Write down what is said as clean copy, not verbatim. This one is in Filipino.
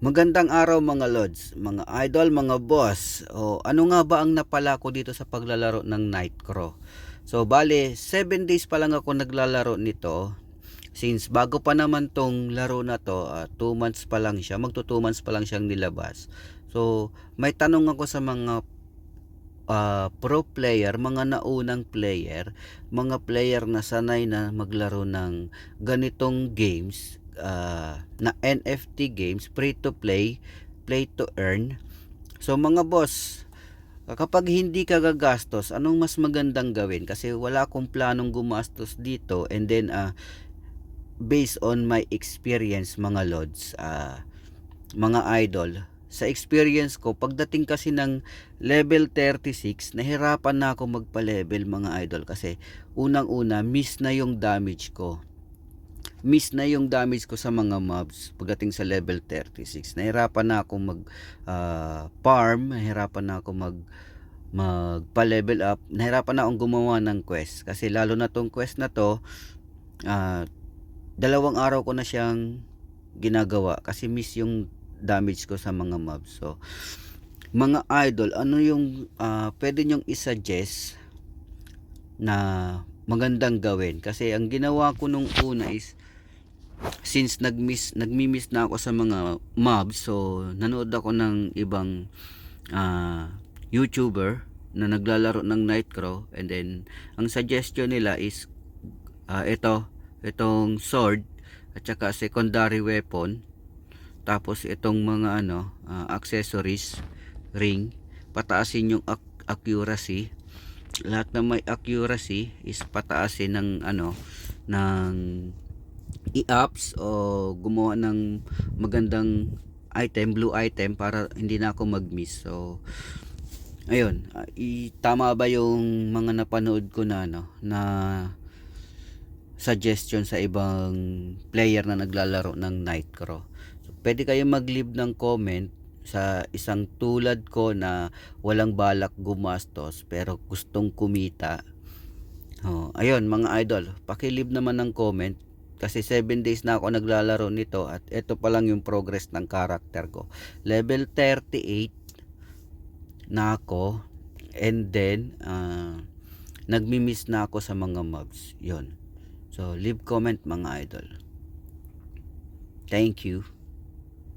Magandang araw mga lods, mga idol, mga boss. Ano nga ba ang napala ko dito sa paglalaro ng Nightcrow? So bale, 7 days pa lang ako naglalaro nito. Since bago pa naman tong laro na to, 2 months pa lang siya, magto 2 months pa lang siyang nilabas. So may tanong ako sa mga pro player, mga naunang player, mga player na sanay na maglaro ng ganitong games, na NFT games, free to play, play to earn. So mga boss, kapag hindi ka gagastos, anong mas magandang gawin? Kasi wala akong planong gumastos dito, and then based on my experience mga lods, mga idol, sa experience ko, pagdating kasi ng level 36, nahirapan na ako magpa-level mga idol, kasi unang-una miss na yung damage ko. Miss na yung damage ko sa mga mobs pagdating sa level 36. Nahirapan na ako mag farm, nahirapan na ako magpa-level up, nahirapan na akong gumawa ng quest, kasi lalo na tong quest na to, 2 araw ko na siyang ginagawa kasi miss yung damage ko sa mga mobs. So mga idol, ano yung pwede nyong isuggest na magandang gawin? Kasi ang ginawa ko nung una is, since nagmi-miss na ako sa mga mobs, so nanood ako ng ibang YouTuber na naglalaro ng Nightcrow, and then ang suggestion nila is itong sword at saka secondary weapon, tapos itong mga accessories, ring, pataasin yung accuracy. Lahat na may accuracy is pataasin ng ng i-ups o gumawa ng magandang item, blue item, para hindi na ako mag-miss. So ayun, tama ba yung mga napanood ko na na suggestion sa ibang player na naglalaro ng Nightcrow? So pwede kayo mag-leave ng comment sa isang tulad ko na walang balak gumastos pero gustong kumita. Ayun mga idol, paki-leave naman ng comment, kasi 7 days na ako naglalaro nito at ito pa lang yung progress ng character ko. Level 38 na ako, and then nagmi-miss na ako sa mga mobs. Yun. So leave comment mga idol. Thank you.